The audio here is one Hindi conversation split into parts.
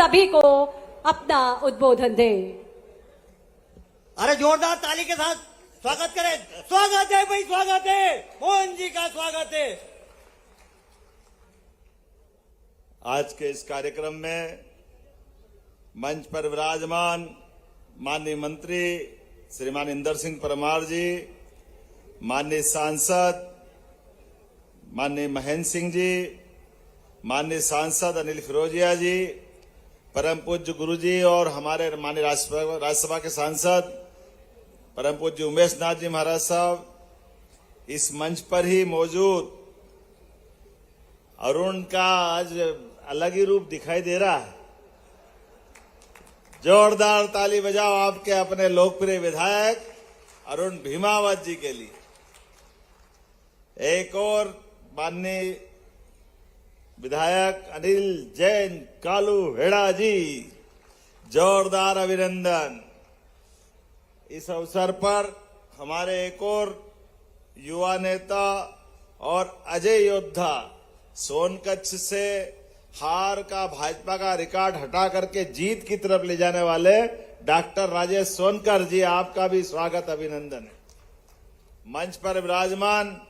सभी को अपना उद्बोधन दें। अरे जोरदार ताली के साथ स्वागत करें। स्वागत है भाई, स्वागत है, मोहन जी का स्वागत है। आज के इस कार्यक्रम में मंच पर विराजमान माननीय मंत्री श्रीमान इंदर सिंह परमार जी, माननीय सांसद माननीय महेंद्र सिंह जी, माननीय सांसद अनिल फिरोजिया जी, परम पूज्य गुरु जी और हमारे माननीय राज्यसभा के सांसद परम पूज्य उमेश नाथ जी महाराज साहब, इस मंच पर ही मौजूद अरुण का आज अलग ही रूप दिखाई दे रहा है। जोरदार ताली बजाओ आपके अपने लोकप्रिय विधायक अरुण भीमावत जी के लिए। एक और माननीय विधायक अनिल जैन कालू हेड़ा जी, जोरदार अभिनंदन। इस अवसर पर हमारे एक और युवा नेता और अजय योद्धा, सोनकच्छ से हार का भाजपा का रिकॉर्ड हटा करके जीत की तरफ ले जाने वाले डॉक्टर राजेश सोनकर जी, आपका भी स्वागत अभिनंदन है। मंच पर विराजमान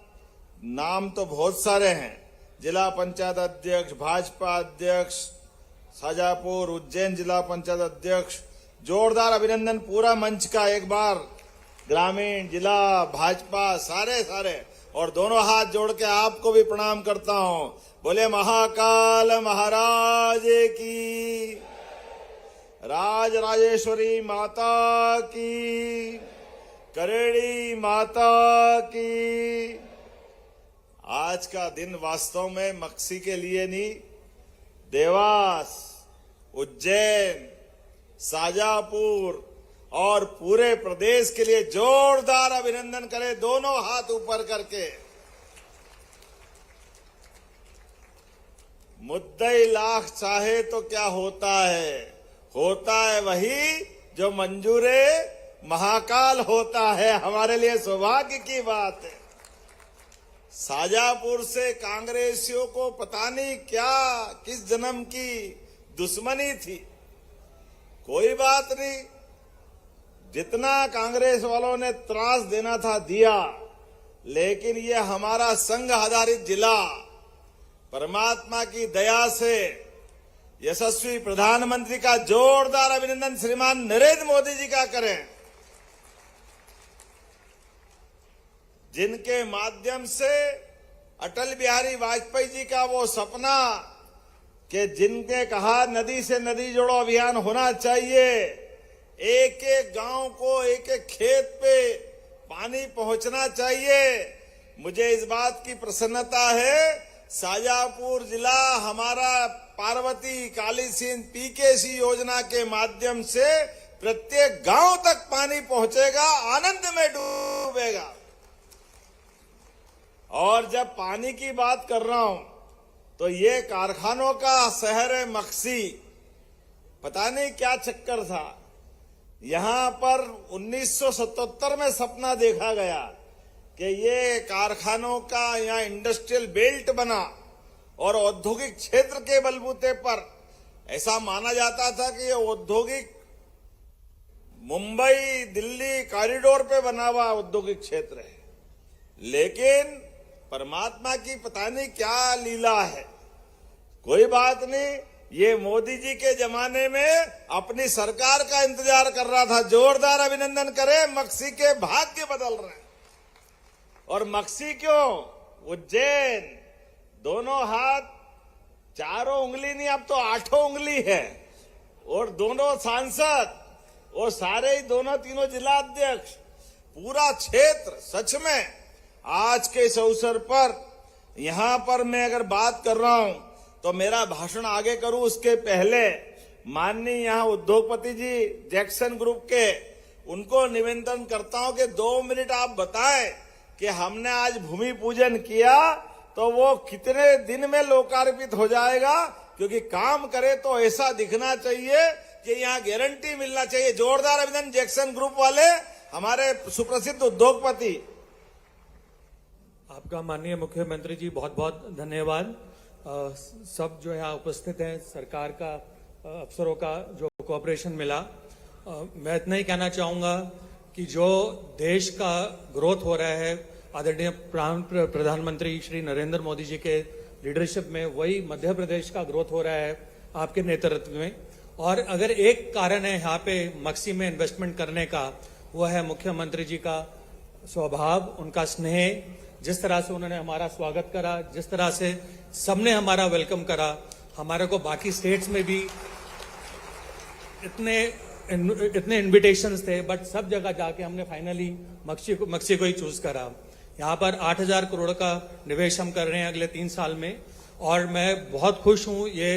नाम तो बहुत सारे हैं, जिला पंचायत अध्यक्ष, भाजपा अध्यक्ष शाजापुर, उज्जैन जिला पंचायत अध्यक्ष, जोरदार अभिनंदन पूरा मंच का। एक बार ग्रामीण जिला भाजपा सारे और दोनों हाथ जोड़ के आपको भी प्रणाम करता हूं। बोले महाकाल महाराज की, राज राजेश्वरी माता की, करेड़ी माता की। आज का दिन वास्तव में मक्सी के लिए नहीं, देवास, उज्जैन, शाजापुर और पूरे प्रदेश के लिए जोरदार अभिनंदन करें, दोनों हाथ ऊपर करके। मुद्दई लाख चाहे तो क्या होता है वही जो मंजूरे महाकाल होता है। हमारे लिए सौभाग्य की बात है। शाजापुर से कांग्रेसियों को पता नहीं क्या किस जन्म की दुश्मनी थी, कोई बात नहीं, जितना कांग्रेस वालों ने त्रास देना था दिया, लेकिन ये हमारा संघ आधारित जिला परमात्मा की दया से यशस्वी प्रधानमंत्री का जोरदार अभिनंदन श्रीमान नरेंद्र मोदी जी का करें, जिनके माध्यम से अटल बिहारी वाजपेयी जी का वो सपना कि जिनके कहा नदी से नदी जोड़ो अभियान होना चाहिए, एक एक गांव को एक एक खेत पे पानी पहुंचना चाहिए। मुझे इस बात की प्रसन्नता है, शाजापुर जिला हमारा पार्वती काली सिंध पीकेसी योजना के माध्यम से प्रत्येक गांव तक पानी पहुंचेगा, आनंद में डूबेगा। और जब पानी की बात कर रहा हूं तो ये कारखानों का शहर है मक्सी। पता नहीं क्या चक्कर था, यहां पर 1977 में सपना देखा गया कि ये कारखानों का यहाँ इंडस्ट्रियल बेल्ट बना और औद्योगिक क्षेत्र के बलबूते पर ऐसा माना जाता था कि ये औद्योगिक मुंबई दिल्ली कॉरिडोर पे बना हुआ औद्योगिक क्षेत्र है। लेकिन परमात्मा की पता नहीं क्या लीला है, कोई बात नहीं, ये मोदी जी के जमाने में अपनी सरकार का इंतजार कर रहा था। जोरदार अभिनंदन करें, मक्सी के भाग्य बदल रहे हैं। और मक्सी क्यों, उज्जैन, दोनों हाथ, चारों उंगली नहीं अब तो 8 उंगली है, और दोनों सांसद और सारे ही दोनों तीनों जिला अध्यक्ष, पूरा क्षेत्र सच में आज के इस अवसर पर यहां पर मैं अगर बात कर रहा हूं तो मेरा भाषण आगे करूं उसके पहले माननीय यहां उद्योगपति जी जैक्सन ग्रुप के, उनको निवेदन करता हूं कि 2 मिनट आप बताएं कि हमने आज भूमि पूजन किया तो वो कितने दिन में लोकार्पित हो जाएगा, क्योंकि काम करे तो ऐसा दिखना चाहिए कि यहाँ गारंटी मिलना चाहिए। जोरदार अभिनंदन जैक्सन ग्रुप वाले, हमारे सुप्रसिद्ध उद्योगपति। आपका माननीय मुख्यमंत्री जी बहुत बहुत धन्यवाद। सब जो यहाँ उपस्थित हैं, सरकार का अफसरों का जो कोऑपरेशन मिला। मैं इतना ही कहना चाहूँगा कि जो देश का ग्रोथ हो रहा है आदरणीय प्रधानमंत्री श्री नरेंद्र मोदी जी के लीडरशिप में, वही मध्य प्रदेश का ग्रोथ हो रहा है आपके नेतृत्व में। और अगर एक कारण है यहाँ पे मक्सी में इन्वेस्टमेंट करने का, वो है मुख्यमंत्री जी का स्वभाव, उनका स्नेह, जिस तरह से उन्होंने हमारा स्वागत करा, जिस तरह से सबने हमारा वेलकम करा। हमारे को बाकी स्टेट्स में भी इतने इनविटेशंस थे, बट सब जगह जाके हमने फाइनली मक्सी को ही चूज करा। यहाँ पर 8,000 करोड़ का निवेश हम कर रहे हैं अगले 3 साल में, और मैं बहुत खुश हूँ ये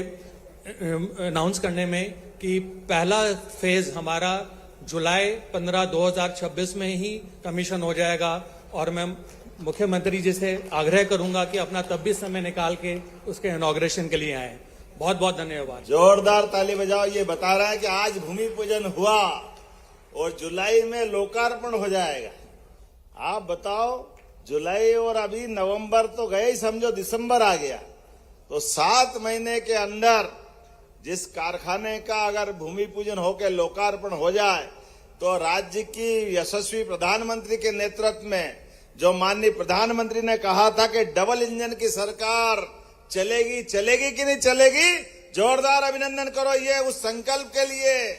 अनाउंस करने में कि पहला फेज हमारा जुलाई 15, 2026 में ही कमीशन हो जाएगा। और मैं मुख्यमंत्री जी से आग्रह करूंगा कि अपना तब भी समय निकाल के उसके इनॉग्रेशन के लिए आए। बहुत बहुत धन्यवाद। जोरदार ताली बजाओ। ये बता रहा है कि आज भूमि पूजन हुआ और जुलाई में लोकार्पण हो जाएगा। आप बताओ, जुलाई और अभी नवंबर तो गए ही, समझो दिसंबर आ गया, तो 7 महीने के अंदर जिस कारखाने का अगर भूमि पूजन होकर लोकार्पण हो जाए, तो राज्य की यशस्वी प्रधानमंत्री के नेतृत्व में, जो माननीय प्रधानमंत्री ने कहा था कि डबल इंजन की सरकार चलेगी, चलेगी कि नहीं चलेगी, जोरदार अभिनंदन करो ये उस संकल्प के लिए।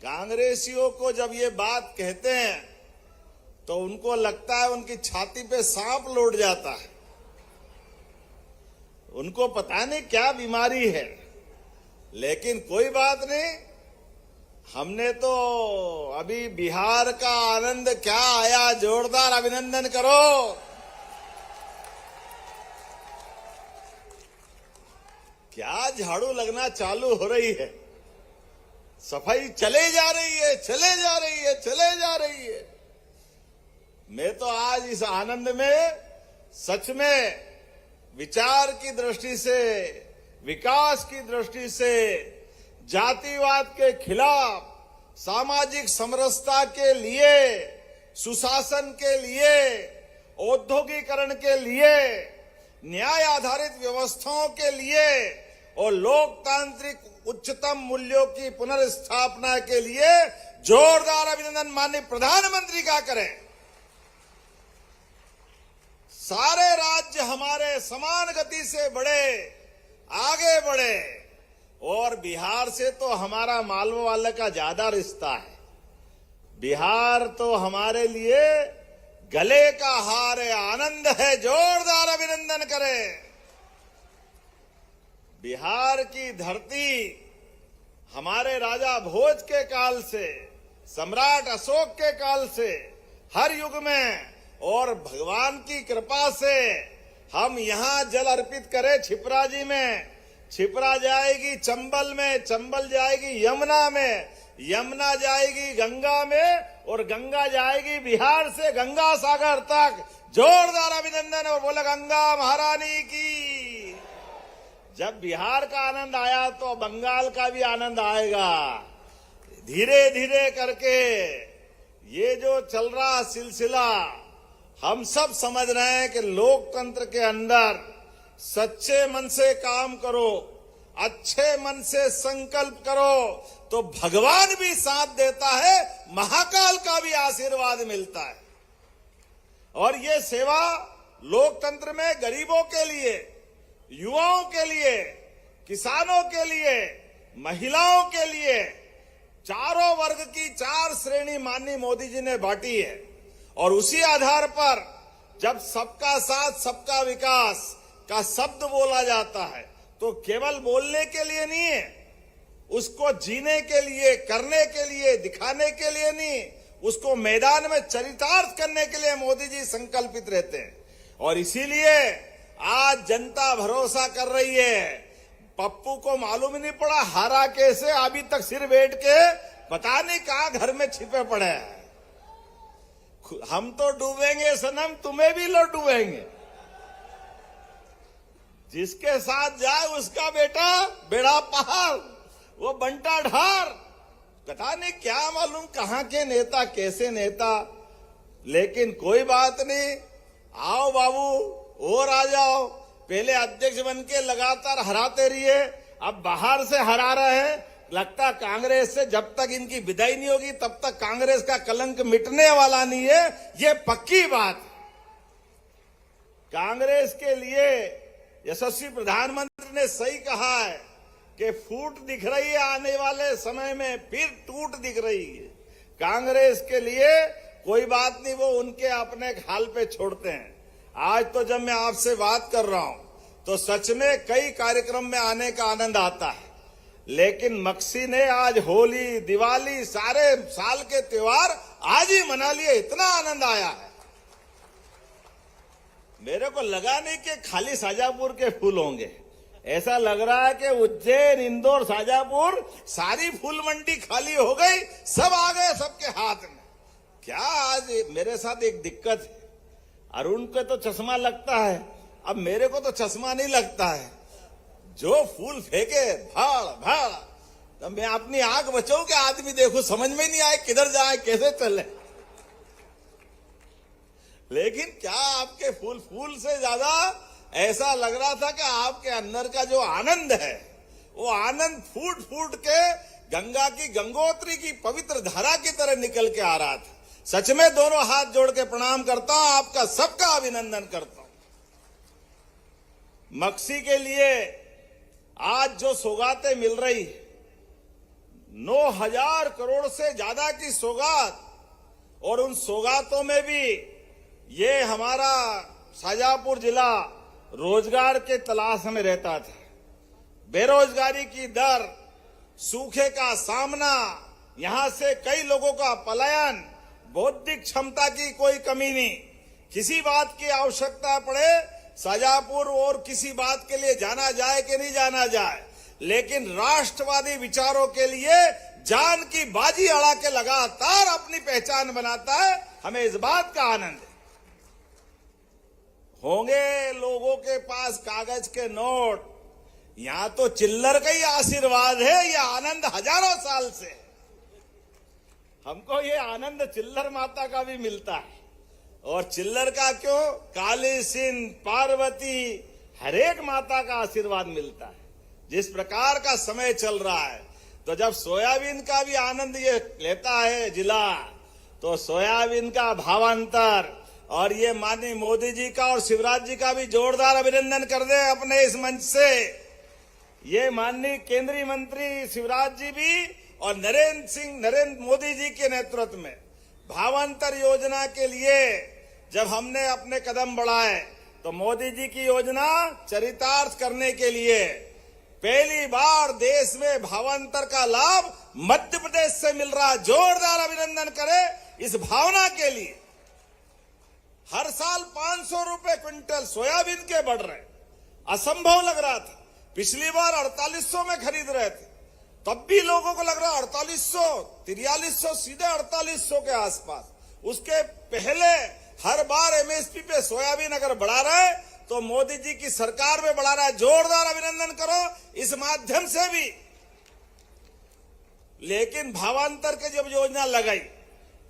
कांग्रेसियों को जब ये बात कहते हैं तो उनको लगता है उनकी छाती पे सांप लौट जाता है। उनको पता नहीं क्या बीमारी है, लेकिन कोई बात नहीं। हमने तो अभी बिहार का आनंद क्या आया, जोरदार अभिनंदन करो। क्या झाड़ू लगना चालू हो रही है, सफाई चले जा रही है, चले जा रही है, चले जा रही है। मैं तो आज इस आनंद में सच में विचार की दृष्टि से, विकास की दृष्टि से, जातिवाद के खिलाफ, सामाजिक समरसता के लिए, सुशासन के लिए, औद्योगिकरण के लिए, न्याय आधारित व्यवस्थाओं के लिए और लोकतांत्रिक उच्चतम मूल्यों की पुनर्स्थापना के लिए जोरदार अभिनंदन माननीय प्रधानमंत्री का करें। सारे राज्य हमारे समान गति से बढ़े, आगे बढ़े, और बिहार से तो हमारा मालवा वाले का ज्यादा रिश्ता है। बिहार तो हमारे लिए गले का हार है, आनंद है। जोरदार अभिनंदन करें। बिहार की धरती हमारे राजा भोज के काल से, सम्राट अशोक के काल से, हर युग में, और भगवान की कृपा से हम यहां जल अर्पित करें। छिपरा जी में, छिपरा जाएगी चंबल में, चंबल जाएगी यमुना में, यमुना जाएगी गंगा में, और गंगा जाएगी बिहार से गंगा सागर तक। जोरदार अभिनंदन और बोले गंगा महारानी की। जब बिहार का आनंद आया तो बंगाल का भी आनंद आएगा। धीरे धीरे करके ये जो चल रहा सिलसिला, हम सब समझ रहे हैं कि लोकतंत्र के अंदर सच्चे मन से काम करो, अच्छे मन से संकल्प करो, तो भगवान भी साथ देता है, महाकाल का भी आशीर्वाद मिलता है। और ये सेवा लोकतंत्र में गरीबों के लिए, युवाओं के लिए, किसानों के लिए, महिलाओं के लिए, चारों वर्ग की 4 श्रेणी माननीय मोदी जी ने बांटी है। और उसी आधार पर जब सबका साथ सबका विकास का शब्द बोला जाता है, तो केवल बोलने के लिए नहीं है, उसको जीने के लिए, करने के लिए, दिखाने के लिए नहीं, उसको मैदान में चरितार्थ करने के लिए मोदी जी संकल्पित रहते हैं। और इसीलिए आज जनता भरोसा कर रही है। पप्पू को मालूम ही नहीं पड़ा हारा कैसे, अभी तक सिर बैठ के पता नहीं कहां घर में छिपे पड़े हैं। हम तो डूबेंगे सनम, तुम्हें भी लो डूबेंगे। जिसके साथ जाए उसका बेटा बेड़ा पहाड़, वो बंटा ढार। पता नहीं क्या मालूम कहां के नेता, कैसे नेता, लेकिन कोई बात नहीं। आओ बाबू, और आ जाओ। पहले अध्यक्ष बन के लगातार हराते रहिए, अब बाहर से हरा रहे हैं। लगता कांग्रेस से जब तक इनकी विदाई नहीं होगी तब तक कांग्रेस का कलंक मिटने वाला नहीं है, ये पक्की बात। कांग्रेस के लिए यशस्वी प्रधानमंत्री ने सही कहा है कि फूट दिख रही है, आने वाले समय में फिर टूट दिख रही है। कांग्रेस के लिए कोई बात नहीं, वो उनके अपने हाल पे छोड़ते हैं। आज तो जब मैं आपसे बात कर रहा हूं तो सच में कई कार्यक्रम में आने का आनंद आता है, लेकिन मक्सी ने आज होली, दिवाली, सारे साल के त्योहार आज ही मना लिए, इतना आनंद आया है। मेरे को लगा नहीं कि खाली शाजापुर के फूल होंगे, ऐसा लग रहा है कि उज्जैन, इंदौर, शाजापुर सारी फूल मंडी खाली हो गई, सब आ गए सबके हाथ में। क्या आज मेरे साथ एक दिक्कत है, अरुण को तो चश्मा लगता है, अब मेरे को तो चश्मा नहीं लगता है। जो फूल फेंके भाड़ भाड़, तो मैं अपनी आंख बचाऊं कि आदमी देखो, समझ में नहीं आए किधर जाए कैसे चले। लेकिन क्या आपके फूल से ज्यादा ऐसा लग रहा था कि आपके अंदर का जो आनंद है, वो आनंद फूट फूट के गंगा की, गंगोत्री की पवित्र धारा की तरह निकल के आ रहा था। सच में दोनों हाथ जोड़ के प्रणाम करता हूं, आपका सबका अभिनंदन करता हूं। मक्सी के लिए आज जो सौगातें मिल रही, 9,000 करोड़ से ज्यादा की सौगात, और उन सौगातों में भी ये हमारा शाजापुर जिला रोजगार के तलाश में रहता था। बेरोजगारी की दर, सूखे का सामना, यहां से कई लोगों का पलायन, बौद्धिक क्षमता की कोई कमी नहीं। किसी बात की आवश्यकता पड़े शाजापुर और किसी बात के लिए जाना जाए कि नहीं जाना जाए, लेकिन राष्ट्रवादी विचारों के लिए जान की बाजी अड़ा के लगातार अपनी पहचान बनाता है। हमें इस बात का आनंद है। होंगे लोगों के पास कागज के नोट, यहां तो चिल्लर का ही आशीर्वाद है, ये आनंद हजारों साल से। हमको ये आनंद चिल्लर माता का भी मिलता है, और चिल्लर का क्यों, काली सिंध, पार्वती, हरेक माता का आशीर्वाद मिलता है। जिस प्रकार का समय चल रहा है, तो जब सोयाबीन का भी आनंद ये लेता है जिला, तो सोयाबीन का भावांतर, और ये माननीय मोदी जी का और शिवराज जी का भी जोरदार अभिनंदन कर दे अपने इस मंच से। ये माननीय केंद्रीय मंत्री शिवराज जी भी और नरेंद्र मोदी जी के नेतृत्व में भावांतर योजना के लिए जब हमने अपने कदम बढ़ाए, तो मोदी जी की योजना चरितार्थ करने के लिए पहली बार देश में भावांतर का लाभ मध्य प्रदेश से मिल रहा। जोरदार अभिनंदन करें इस भावना के लिए। हर साल 500 रुपए क्विंटल सोयाबीन के बढ़ रहे, असंभव लग रहा था। पिछली बार 4800 में खरीद रहे थे, तब भी लोगों को लग रहा 4800, 4300, सीधे 4800 के आसपास। उसके पहले हर बार एमएसपी पे सोयाबीन अगर बढ़ा रहा है तो मोदी जी की सरकार में बढ़ा रहा है। जोरदार अभिनंदन करो इस माध्यम से भी। लेकिन भावांतर के जब योजना लगाई,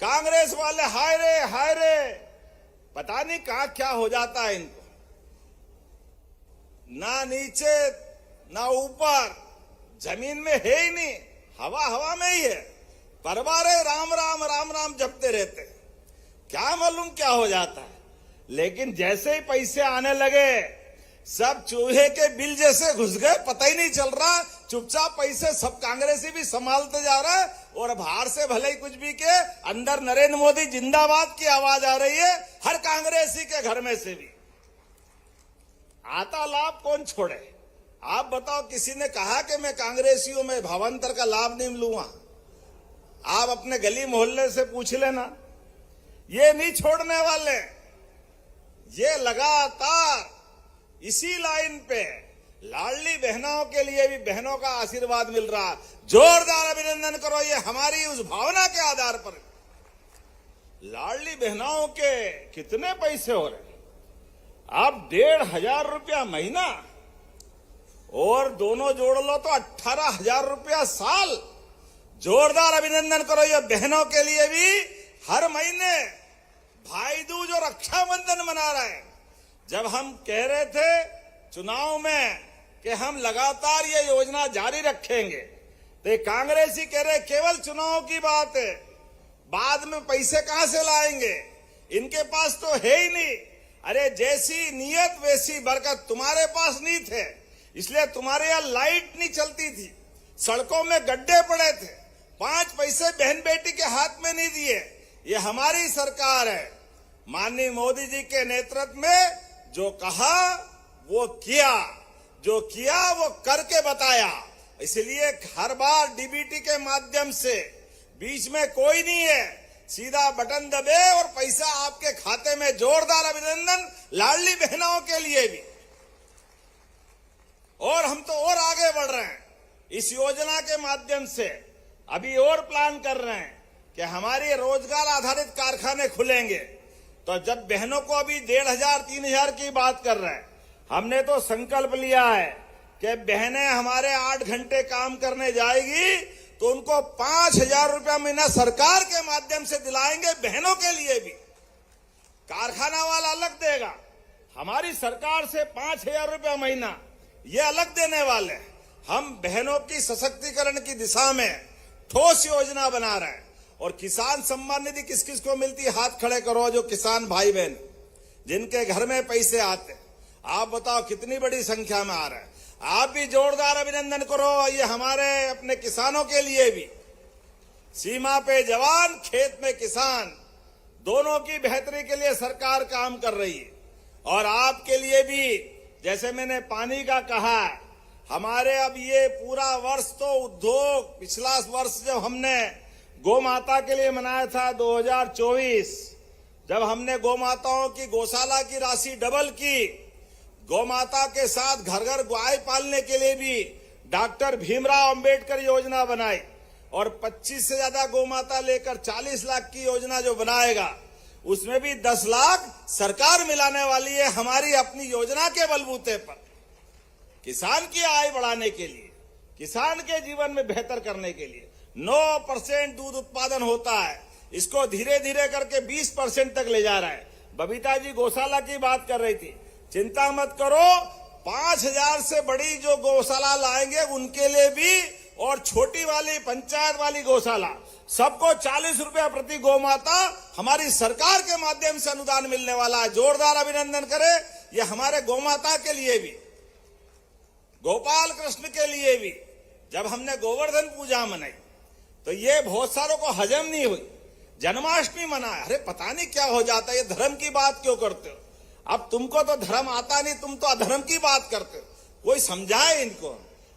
कांग्रेस वाले हाय रे, पता नहीं कहां क्या हो जाता है इनको, ना नीचे ना ऊपर, जमीन में है ही नहीं, हवा में ही है। परवारे राम राम राम राम जपते रहते, क्या मालूम क्या हो जाता है। लेकिन जैसे ही पैसे आने लगे, सब चूहे के बिल जैसे घुस गए, पता ही नहीं चल रहा। चुपचाप पैसे सब कांग्रेसी भी संभालते जा रहा है, और बाहर से भले ही कुछ भी के, अंदर नरेंद्र मोदी जिंदाबाद की आवाज आ रही है हर कांग्रेसी के घर में से भी। आता लाभ कौन छोड़े? आप बताओ, किसी ने कहा कि मैं कांग्रेसियों में भावांतर का लाभ नहीं लूंगा? आप अपने गली मोहल्ले से पूछ लेना, ये नहीं छोड़ने वाले। ये लगातार इसी लाइन पे लाडली बहनों के लिए भी बहनों का आशीर्वाद मिल रहा। जोरदार अभिनंदन करो, ये हमारी उस भावना के आधार पर। लाडली बहनों के कितने पैसे हो रहे? अब 1,500 रुपया महीना, और दोनों जोड़ लो तो 18,000 रुपया साल। जोरदार अभिनंदन करो ये बहनों के लिए भी। हर महीने भाई दूज और रक्षाबंधन मना रहे हैं। जब हम कह रहे थे चुनाव में कि हम लगातार ये योजना जारी रखेंगे। तो कांग्रेसी कह रहे केवल चुनाव की बात है, बाद में पैसे कहां से लाएंगे, इनके पास तो है ही नहीं। अरे जैसी नीयत वैसी बरकत, तुम्हारे पास नहीं थे इसलिए तुम्हारे यहां लाइट नहीं चलती थी, सड़कों में गड्ढे पड़े थे, 5 पैसे बहन बेटी के हाथ में नहीं दिए। ये हमारी सरकार है। माननीय मोदी जी के नेतृत्व में जो कहा वो किया, जो किया वो करके बताया। इसलिए हर बार डीबीटी के माध्यम से बीच में कोई नहीं है, सीधा बटन दबे और पैसा आपके खाते में। जोरदार अभिनंदन लाडली बहनों के लिए भी। और हम तो और आगे बढ़ रहे हैं इस योजना के माध्यम से। अभी और प्लान कर रहे हैं कि हमारे रोजगार आधारित कारखाने खुलेंगे। तो जब बहनों को अभी 1,500 3,000 की बात कर रहे हैं, हमने तो संकल्प लिया है कि बहनें हमारे 8 घंटे काम करने जाएगी तो उनको 5,000 रुपया महीना सरकार के माध्यम से दिलाएंगे। बहनों के लिए भी कारखाना वाला अलग देगा, हमारी सरकार से 5,000 रुपया महीना ये अलग देने वाले हैं। हम बहनों की सशक्तिकरण की दिशा में ठोस योजना बना रहे हैं। और किसान सम्मान निधि किस किस को मिलती है, हाथ खड़े करो जो किसान भाई बहन जिनके घर में पैसे आते, आप बताओ कितनी बड़ी संख्या में आ रहा है। आप भी जोरदार अभिनंदन करो। ये हमारे अपने किसानों के लिए भी, सीमा पे जवान खेत में किसान, दोनों की बेहतरी के लिए सरकार काम कर रही है। और आपके लिए भी, जैसे मैंने पानी का कहा, हमारे अब ये पूरा वर्ष तो उद्योग, पिछला वर्ष जब हमने गौ माता के लिए मनाया था 2024, जब हमने गौ माताओं की गौशाला की राशि डबल की, गौ माता के साथ घर घर गाय पालने के लिए भी डॉक्टर भीमराव अंबेडकर योजना बनाई और 25 से ज्यादा गौ माता लेकर 40 लाख की योजना जो बनाएगा उसमें भी 10 लाख सरकार मिलाने वाली है हमारी अपनी योजना के बलबूते पर। किसान की आय बढ़ाने के लिए, किसान के जीवन में बेहतर करने के लिए 9% दूध उत्पादन होता है, इसको धीरे धीरे करके 20% तक ले जा रहा है। बबीता जी गौशाला की बात कर रही थी, चिंता मत करो, 5,000 से बड़ी जो गौशाला लाएंगे उनके लिए भी, और छोटी वाली पंचायत वाली गौशाला सबको 40 रुपया प्रति गौ माता हमारी सरकार के माध्यम से अनुदान मिलने वाला है। जोरदार अभिनंदन करें। ये हमारे गौ माता के लिए भी, गोपाल कृष्ण के लिए भी। जब हमने गोवर्धन पूजा मनाई तो ये बहुत सारों को हजम नहीं हुई। जन्माष्टमी मनाया, अरे पता नहीं क्या हो जाता है, ये धर्म की बात क्यों करते हो? अब तुमको तो धर्म आता नहीं, तुम तो अधर्म की बात करते हो। कोई समझाए इनको।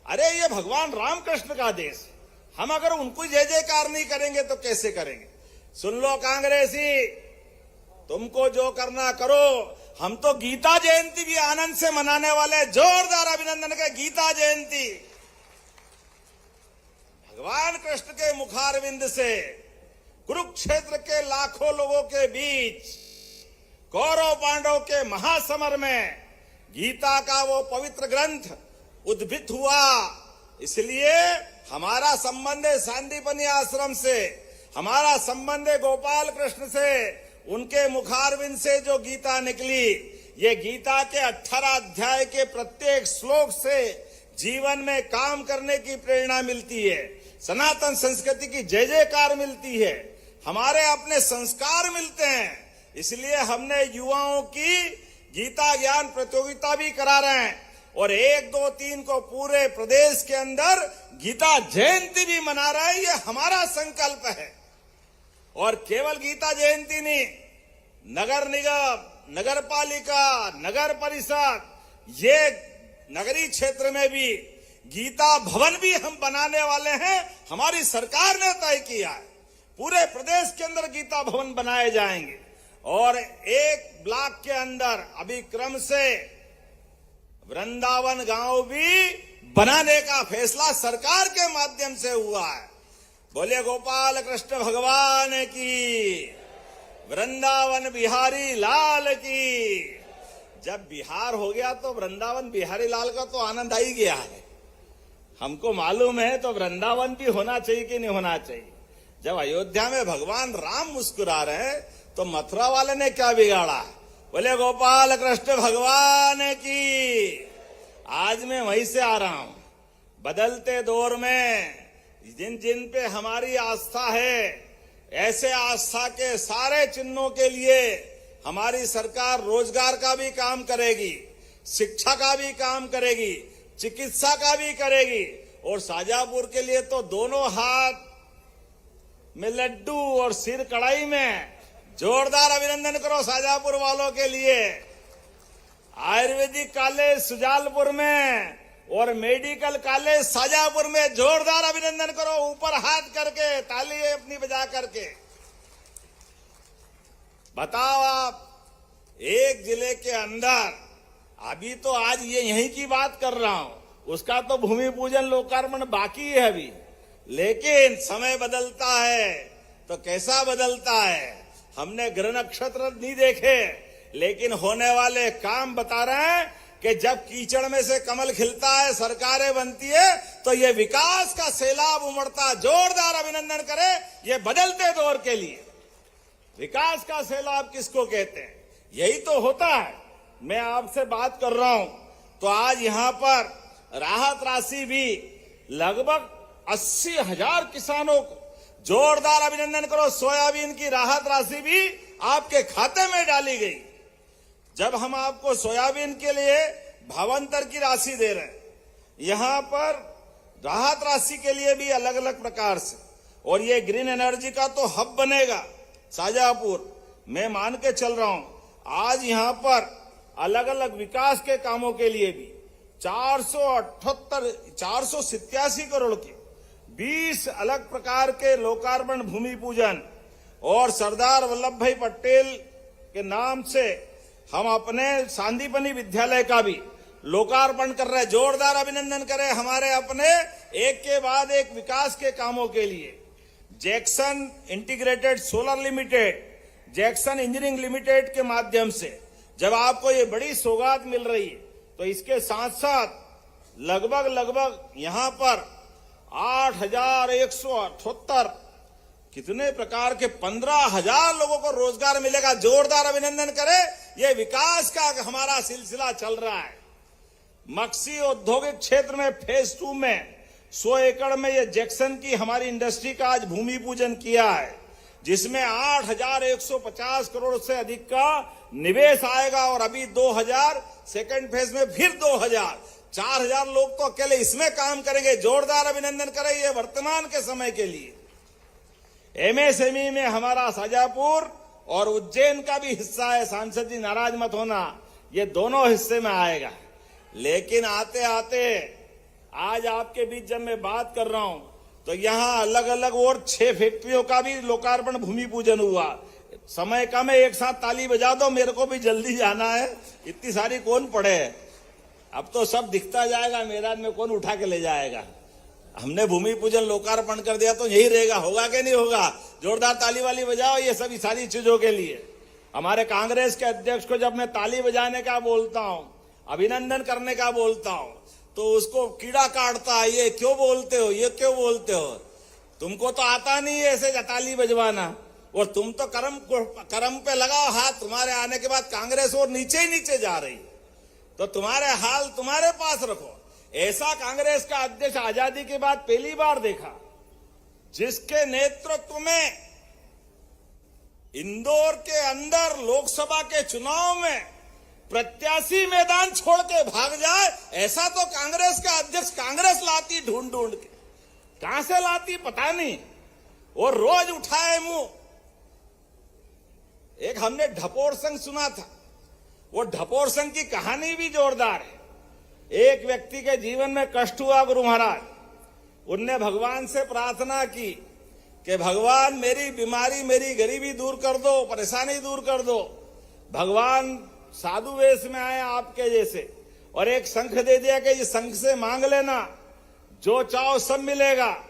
अरे ये भगवान रामकृष्ण का देश, हम अगर उनको जय जयकार नहीं करेंगे तो कैसे करेंगे? सुन लो कांग्रेसी, तुमको जो करना करो। हम तो गीता जयंती भी आनंद से मनाने वाले। जोरदार अभिनंदन के गीता जयंती। भगवान कृष्ण के मुखारविंद से कुरुक्षेत्र के लाखों लोगों के बीच कौरव पांडव के महासमर में गीता का वो पवित्र ग्रंथ उद्भित हुआ। इसलिए हमारा संबंध है सांदीपनी आश्रम से, हमारा संबंध है गोपाल कृष्ण से। उनके मुखारविंद से जो गीता निकली, ये गीता के 18 अध्याय के प्रत्येक श्लोक से जीवन में काम करने की प्रेरणा मिलती है, सनातन संस्कृति की जय जयकार मिलती है, हमारे अपने संस्कार मिलते हैं। इसलिए हमने युवाओं की गीता ज्ञान प्रतियोगिता भी करा रहे हैं और 1, 2, 3 को पूरे प्रदेश के अंदर गीता जयंती भी मना रहे हैं। ये हमारा संकल्प है। और केवल गीता जयंती नहीं, नगर निगम, नगर पालिका, नगर परिषद, ये नगरीय क्षेत्र में भी गीता भवन भी हम बनाने वाले हैं। हमारी सरकार ने तय किया है, पूरे प्रदेश के अंदर गीता भवन बनाए जाएंगे। और एक ब्लॉक के अंदर अभी क्रम से वृंदावन गांव भी बनाने का फैसला सरकार के माध्यम से हुआ है। बोले गोपाल कृष्ण भगवान की, वृंदावन बिहारी लाल की। जब बिहार हो गया तो वृंदावन बिहारी लाल का तो आनंद आ ही गया है। हमको मालूम है तो वृंदावन भी होना चाहिए कि नहीं होना चाहिए। जब अयोध्या में भगवान राम मुस्कुरा रहे हैं तो मथुरा वाले ने क्या बिगाड़ा? बोले गोपाल कृष्ण भगवान की। आज मैं वहीं से आ रहा हूं। बदलते दौर में जिन जिन पे हमारी आस्था है, ऐसे आस्था के सारे चिन्हों के लिए हमारी सरकार रोजगार का भी काम करेगी, शिक्षा का भी काम करेगी, चिकित्सा का भी करेगी। और शाजापुर के लिए तो दोनों हाथ में लड्डू और सिर कढ़ाई में। जोरदार अभिनंदन करो शाजापुर वालों के लिए। आयुर्वेदिक कॉलेज सुजालपुर में और मेडिकल कॉलेज शाजापुर में जोरदार अभिनंदन करो, ऊपर हाथ करके, ताली अपनी बजा करके। बताओ आप, एक जिले के अंदर, अभी तो आज ये यहीं की बात कर रहा हूं, उसका तो भूमि पूजन लोकार्पण बाकी है अभी, लेकिन समय बदलता है तो कैसा बदलता है। हमने ग्रह नक्षत्र नहीं देखे, लेकिन होने वाले काम बता रहे हैं कि जब कीचड़ में से कमल खिलता है, सरकारें बनती है, तो ये विकास का सैलाब उमड़ता। जोरदार अभिनंदन करें ये बदलते दौर के लिए। विकास का सैलाब किसको कहते हैं? यही तो होता है। मैं आपसे बात कर रहा हूं तो आज यहां पर राहत राशि भी लगभग 80,000 किसानों को, जोरदार अभिनंदन करो, सोयाबीन की राहत राशि भी आपके खाते में डाली गई। जब हम आपको सोयाबीन के लिए भावांतर की राशि दे रहे हैं, यहां पर राहत राशि के लिए भी अलग अलग प्रकार से, और ये ग्रीन एनर्जी का तो हब बनेगा शाजापुर। मैं मान के चल रहा हूं, आज यहां पर अलग अलग विकास के कामों के लिए भी 487 करोड़ के 20 अलग प्रकार के लोकार्पण, भूमि पूजन, और सरदार वल्लभ भाई पटेल के नाम से हम अपने सांदीपनी विद्यालय का भी लोकार्पण कर रहे हैं। जोरदार अभिनंदन करें हमारे अपने एक के बाद एक विकास के कामों के लिए। Jackson integrated solar limited, Jackson engineering limited के माध्यम से जब आपको ये बड़ी सौगात मिल रही है, तो इसके साथ साथ लगभग यहां पर 8,178 कितने प्रकार के 15,000 लोगों को रोजगार मिलेगा। जोरदार अभिनंदन करें, ये विकास का हमारा सिलसिला चल रहा है। मक्सी औद्योगिक क्षेत्र में फेज 2 में 100 एकड़ में ये जैक्सन की हमारी इंडस्ट्री का आज भूमि पूजन किया है, जिसमें 8,150 करोड़ से अधिक का निवेश आएगा। और अभी 2,000 सेकेंड फेज में फिर 2,000, 4,000 लोग तो अकेले इसमें काम करेंगे। जोरदार अभिनंदन करें ये वर्तमान के समय के लिए। एमएसएमई में हमारा शाजापुर और उज्जैन का भी हिस्सा है। सांसद जी नाराज मत होना, ये दोनों हिस्से में आएगा। लेकिन आते आते आज आपके बीच जब मैं बात कर रहा हूं, तो यहां अलग अलग और 6 फैक्ट्रियों का भी लोकार्पण, भूमि पूजन हुआ। समय कम है, एक साथ ताली बजा दो, मेरे को भी जल्दी जाना है। इतनी सारी कौन पढ़े, अब तो सब दिखता जाएगा, मैदान में कौन उठा के ले जाएगा। हमने भूमि पूजन लोकार्पण कर दिया तो यही रहेगा, होगा कि नहीं होगा। जोरदार ताली वाली बजाओ ये सभी सारी चीजों के लिए। हमारे कांग्रेस के अध्यक्ष को जब मैं ताली बजाने का बोलता हूं, अभिनंदन करने का बोलता हूं, तो उसको कीड़ा काटता है, ये क्यों बोलते हो, ये क्यों बोलते हो, तुमको तो आता नहीं है ऐसे ताली बजवाना, और तुम तो कर्म पे लगाओ हाथ। तुम्हारे आने के बाद कांग्रेस और नीचे ही नीचे जा रही है, तो तुम्हारे हाल तुम्हारे पास रखो। ऐसा कांग्रेस का अध्यक्ष आजादी के बाद पहली बार देखा, जिसके नेतृत्व में इंदौर के अंदर लोकसभा के चुनाव में प्रत्याशी मैदान छोड़ के भाग जाए। ऐसा तो कांग्रेस का अध्यक्ष कांग्रेस लाती ढूंढ ढूंढ के, कहां से लाती पता नहीं, और रोज उठाए मुंह। एक हमने ढपोर संघ सुना था, वो ढपोर संघ की कहानी भी जोरदार है। एक व्यक्ति के जीवन में कष्ट हुआ, गुरु महाराज, उनने भगवान से प्रार्थना की कि भगवान मेरी बीमारी, मेरी गरीबी दूर कर दो, परेशानी दूर कर दो। भगवान साधु वेश में आए आपके जैसे, और एक शंख दे दिया कि इस शंख से मांग लेना, जो चाहो सब मिलेगा।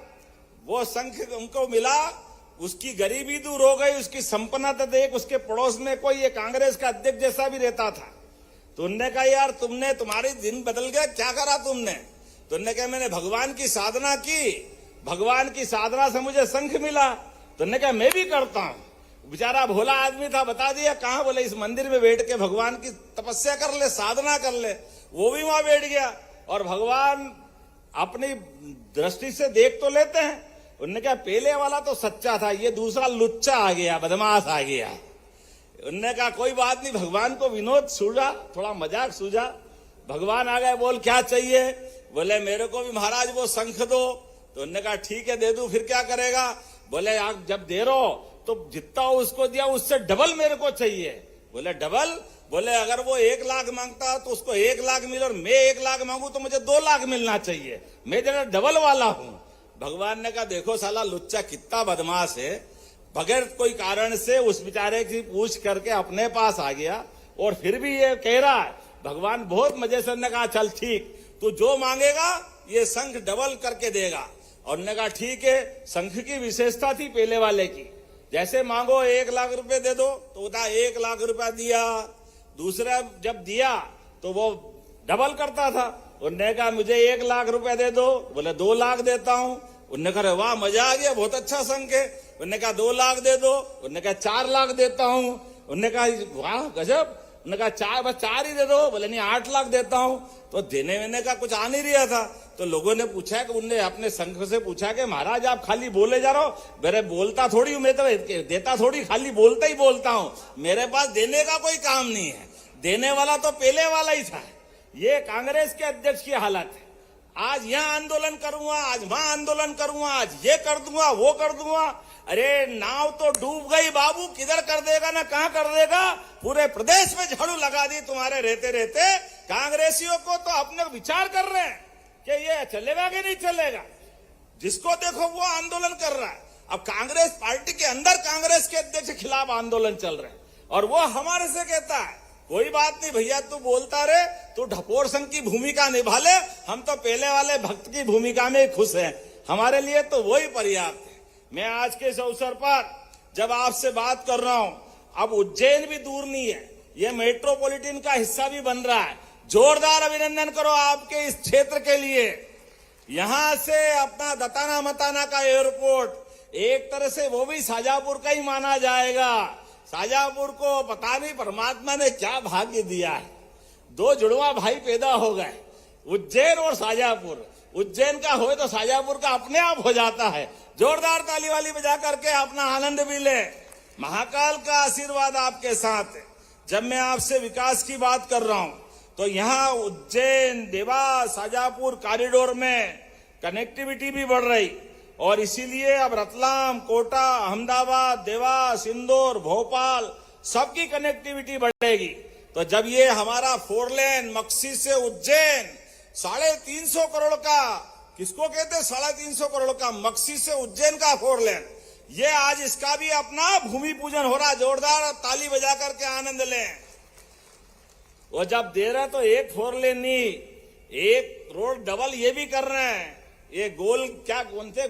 वो शंख उनको मिला, उसकी गरीबी दूर हो गई, उसकी संपन्नता देख उसके पड़ोस में कोई ये कांग्रेस का अध्यक्ष जैसा भी रहता था। तो उनने कहा यार तुमने, तुम्हारी दिन बदल गया, क्या करा तुमने? तो उनने कहा मैंने भगवान की साधना की, भगवान की साधना से मुझे शंख मिला। तो उनने कहा मैं भी करता हूं। बेचारा भोला आदमी था, बता दिया कहां, बोले इस मंदिर में बैठ के भगवान की तपस्या कर ले, साधना कर ले। वो भी वहां बैठ गया। और भगवान अपनी दृष्टि से देख तो लेते हैं। उन्होंने कहा पहले वाला तो सच्चा था, ये दूसरा लुच्चा आ गया, बदमाश आ गया। उन्होंने कहा कोई बात नहीं, भगवान को विनोद सूझा, थोड़ा मजाक सूझा। भगवान आ गए, बोल क्या चाहिए? बोले मेरे को भी महाराज वो शंख दो। तो उन्होंने कहा ठीक है दे दूं, फिर क्या करेगा? बोले आप जब दे रहे हो तो जितना उसको दिया उससे डबल मेरे को चाहिए। बोले डबल? बोले अगर वो 1 लाख मांगता तो उसको 1 लाख मिले और मैं 1 लाख मांगू तो मुझे 2 लाख मिलना चाहिए, मैं जरा डबल वाला हूं। भगवान ने कहा देखो साला लुच्चा कितना बदमाश है, बगैर कोई कारण से उस बेचारे की पूछ करके अपने पास आ गया और फिर भी ये कह रहा है। भगवान बहुत मजे से ने कहा चल ठीक, तू जो मांगेगा ये शंख डबल करके देगा। और ने कहा ठीक है। शंख की विशेषता थी पहले वाले की, जैसे मांगो 1 लाख रुपए दे दो तो उदा 1 लाख रुपया दिया। दूसरा जब दिया तो वो डबल करता था। उन्होंने कहा मुझे 1 लाख रुपया दे दो। बोले 2 लाख देता हूं। उन्होंने कहा वाह मजा आ गया, बहुत अच्छा शंख है। उन्होंने कहा 2 लाख दे दो। उन्होंने कहा 4 लाख देता हूं। उन्होंने कहा वाह गजब। उन्होंने कहा बस 4 ही दे दो। बोले नहीं 8 लाख देता हूं। तो देने वेने का कुछ आ नहीं रहा था। तो लोगों ने पूछा कि उनने अपने शंख से पूछा कि महाराज आप खाली बोले जा रहे हो, मेरे बोलता थोड़ी हूं, मैं तो देता थोड़ी, खाली बोलता ही बोलता हूं, मेरे पास देने का कोई काम नहीं है। देने वाला तो पहले वाला ही था। ये कांग्रेस के अध्यक्ष की हालत है। आज यहां आंदोलन करूंगा, आज वहां आंदोलन करूंगा, आज ये कर दूंगा, वो कर दूंगा। अरे नाव तो डूब गई बाबू, किधर कर देगा ना कहां कर देगा। पूरे प्रदेश में झाड़ू लगा दी तुम्हारे रहते रहते। कांग्रेसियों को तो अपने विचार कर रहे हैं कि ये चलेगा कि नहीं चलेगा। जिसको देखो वो आंदोलन कर रहा है। अब कांग्रेस पार्टी के अंदर कांग्रेस के अध्यक्ष के खिलाफ आंदोलन चल रहे हैं और वो हमारे से कहता है कोई बात नहीं भैया, तू बोलता रहे, तू ढपोर संघ की भूमिका निभा ले, हम तो पहले वाले भक्त की भूमिका में खुश हैं, हमारे लिए तो वही पर्याप्त है। मैं आज के इस अवसर पर जब आपसे बात कर रहा हूं, अब उज्जैन भी दूर नहीं है, ये मेट्रोपॉलिटन का हिस्सा भी बन रहा है। जोरदार अभिनंदन करो आपके इस क्षेत्र के लिए। यहां से अपना दताना मताना का एयरपोर्ट एक तरह से वो भी शाजापुर का ही माना जाएगा। शाजापुर को पता नहीं परमात्मा ने क्या भाग्य दिया है, 2 जुड़वा भाई पैदा हो गए, उज्जैन और शाजापुर। उज्जैन का हो तो शाजापुर का अपने आप हो जाता है। जोरदार ताली वाली बजा करके अपना आनंद भी ले। महाकाल का आशीर्वाद आपके साथ है। जब मैं आपसे विकास की बात कर रहा हूं तो यहां उज्जैन देवास शाजापुर कॉरिडोर में कनेक्टिविटी भी बढ़ रही और इसीलिए अब रतलाम, कोटा, अहमदाबाद, देवास, इंदौर, भोपाल सबकी कनेक्टिविटी बढ़ेगी। तो जब ये हमारा 4 लेन मक्सी से उज्जैन 350 करोड़ का, किसको कहते हैं 350 करोड़ का, मक्सी से उज्जैन का 4 लेन, ये आज इसका भी अपना भूमि पूजन हो रहा। जोरदार ताली बजा करके आनंद लें। वो जब दे रहा तो एक 4 लेन नहीं, एक रोड डबल ये भी कर रहे हैं। ये गोल क्या कौन से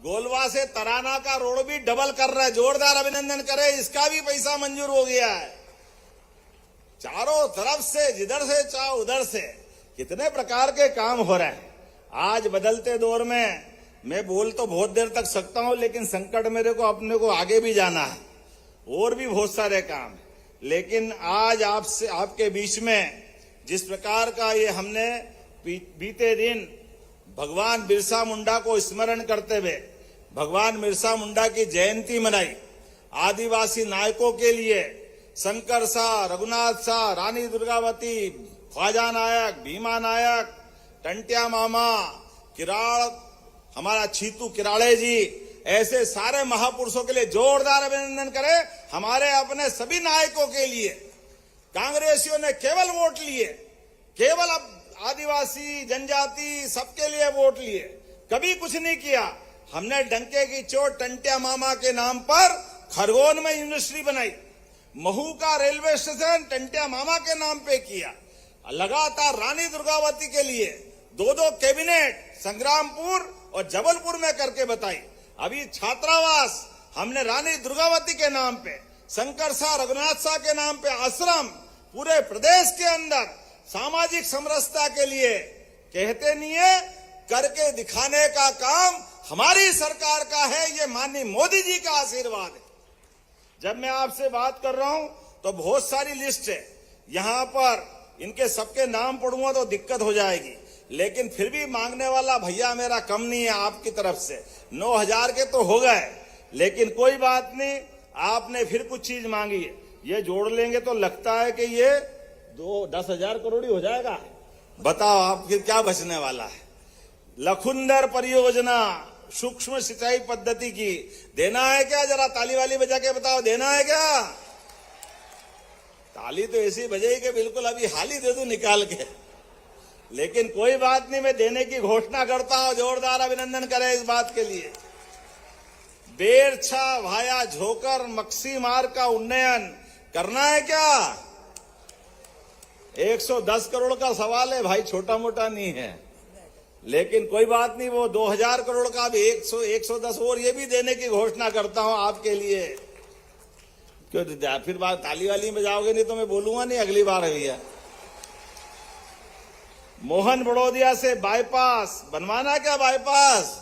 गोलवा से तराना का रोड भी डबल कर रहा है। जोरदार अभिनंदन करें, इसका भी पैसा मंजूर हो गया है। चारों तरफ से, जिधर से चाहो उधर से कितने प्रकार के काम हो रहे हैं। आज बदलते दौर में मैं बोल तो बहुत देर तक सकता हूं, लेकिन संकट मेरे को अपने को आगे भी जाना है और भी बहुत सारे काम। लेकिन आज आपसे, आपके बीच में जिस प्रकार का ये हमने बीते दिन भगवान बिरसा मुंडा को स्मरण करते हुए भगवान बिरसा मुंडा की जयंती मनाई। आदिवासी नायकों के लिए शंकर शाह, रघुनाथ शाह, रानी दुर्गावती, ख्वाजा नायक, भीमा नायक, टंटिया मामा, किराड़, हमारा छीतू किराड़े जी, ऐसे सारे महापुरुषों के लिए जोरदार अभिनंदन करें। हमारे अपने सभी नायकों के लिए कांग्रेसियों ने केवल वोट लिए, केवल अब आदिवासी जनजाति सबके लिए वोट लिए, कभी कुछ नहीं किया। हमने डंके की चोट टंटिया मामा के नाम पर खरगोन में यूनिवर्सिटी बनाई, महू का रेलवे स्टेशन टंटिया मामा के नाम पे किया। लगातार रानी दुर्गावती के लिए 2-2 कैबिनेट संग्रामपुर और जबलपुर में करके बताई। अभी छात्रावास हमने रानी दुर्गावती के नाम पे, शंकर शाह, रघुनाथ शाह के नाम पे आश्रम पूरे प्रदेश के अंदर सामाजिक समरसता के लिए कहते नहीं है, करके दिखाने का काम हमारी सरकार का है। ये माननीय मोदी जी का आशीर्वाद है। जब मैं आपसे बात कर रहा हूं तो बहुत सारी लिस्ट है। यहां पर इनके सबके नाम पढ़ूंगा तो दिक्कत हो जाएगी, लेकिन फिर भी मांगने वाला भैया मेरा कम नहीं है आपकी तरफ से। 9,000 के तो हो गए, लेकिन कोई बात नहीं, आपने फिर कुछ चीज मांगी है, ये जोड़ लेंगे तो लगता है कि ये 10,000 करोड़ ही हो जाएगा। बताओ आप फिर क्या बचने वाला है। लखुंदर परियोजना सूक्ष्म सिंचाई पद्धति की देना है क्या? जरा ताली वाली बजा के बताओ, देना है क्या? ताली तो ऐसी बजेगी कि बिल्कुल अभी हाल ही दे दूं निकाल के, लेकिन कोई बात नहीं, मैं देने की घोषणा करता हूं। जोरदार अभिनंदन करें इस बात के लिए। बेरछा भाया झोकर मक्सी मार्ग का उन्नयन करना है क्या? 110 करोड़ का सवाल है भाई, छोटा मोटा नहीं है, लेकिन कोई बात नहीं, वो 2,000 करोड़ का भी 110 और ये भी देने की घोषणा करता हूं आपके लिए। क्यों फिर बात ताली वाली में जाओगे? नहीं तो मैं बोलूंगा नहीं अगली बार भैया। मोहन बड़ौदिया से बाईपास बनवाना क्या? बाईपास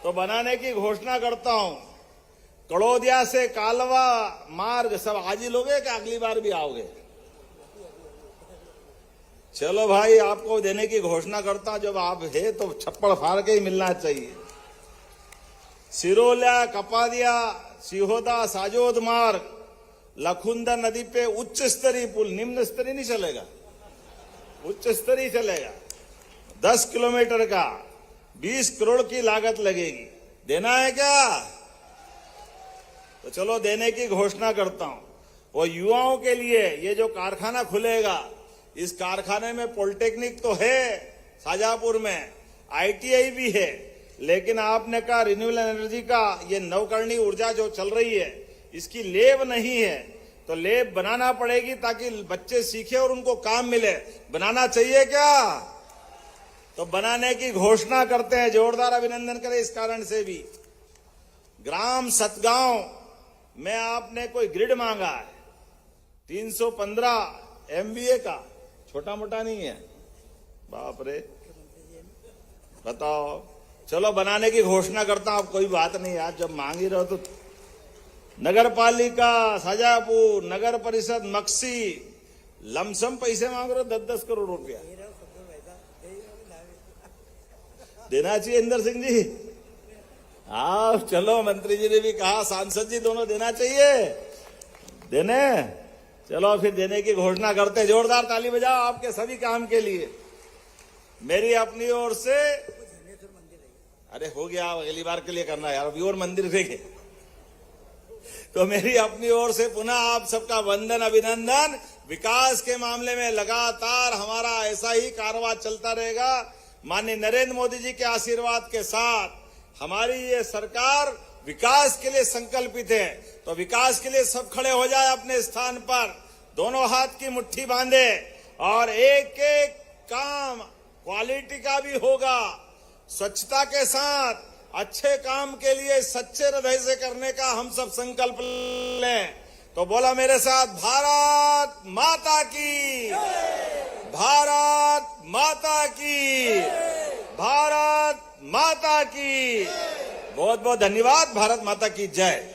तो बनाने की घोषणा करता हूं। कड़ोदिया से कालवा मार्ग सब आज ही लोगे क्या अगली बार भी आओगे? चलो भाई, आपको देने की घोषणा करता हूं। जब आप है तो छप्पड़ फाड़ के ही मिलना चाहिए। सिरोल्या कपादिया सिहोदा साजोद मार्ग, लखुंदर नदी पे उच्च स्तरीय पुल, निम्न स्तरीय नहीं चलेगा, उच्च स्तरीय चलेगा। 10 किलोमीटर का 20 करोड़ की लागत लगेगी। देना है क्या? तो चलो देने की घोषणा करता हूं। और युवाओं के लिए ये जो कारखाना खुलेगा, इस कारखाने में पॉलिटेक्निक तो है शाजापुर में, ITI भी है, लेकिन आपने कहा रिन्यूएबल एनर्जी का ये नवकरणीय ऊर्जा जो चल रही है, इसकी लेब नहीं है, तो लेब बनाना पड़ेगी ताकि बच्चे सीखे और उनको काम मिले। बनाना चाहिए क्या? तो बनाने की घोषणा करते हैं। जोरदार अभिनंदन करें इस कारण से भी। ग्राम सतगांव में आपने कोई ग्रिड मांगा है 315 MVA का, छोटा मोटा नहीं है, बाप रे। बताओ, चलो बनाने की घोषणा करता हूं। कोई बात नहीं, आज जब मांग ही रहो तो। नगर पालिका शाजापुर, नगर परिषद मक्सी, लमसम पैसे मांग रहे हो 10-10 करोड़ रुपया। देना चाहिए इंदर सिंह जी। हाँ चलो, मंत्री जी ने भी कहा, सांसद जी दोनों देना चाहिए, देने। चलो फिर देने की घोषणा करते हैं। जोरदार ताली बजाओ आपके सभी काम के लिए। मेरी अपनी ओर से, अरे हो गया, अगली बार के लिए करना है यार, अभी और मंदिर देखे। तो मेरी अपनी ओर से पुनः आप सबका वंदन अभिनंदन। विकास के मामले में लगातार हमारा ऐसा ही कारवां चलता रहेगा। माननीय नरेंद्र मोदी जी के आशीर्वाद के साथ हमारी ये सरकार विकास के लिए संकल्पित है। तो विकास के लिए सब खड़े हो जाए अपने स्थान पर, दोनों हाथ की मुट्ठी बांधे, और एक एक काम क्वालिटी का भी होगा, स्वच्छता के साथ अच्छे काम के लिए सच्चे हृदय से करने का हम सब संकल्प लें। तो बोला मेरे साथ, भारत माता की, भारत माता की, भारत माता की। बहुत बहुत धन्यवाद। भारत माता की जय।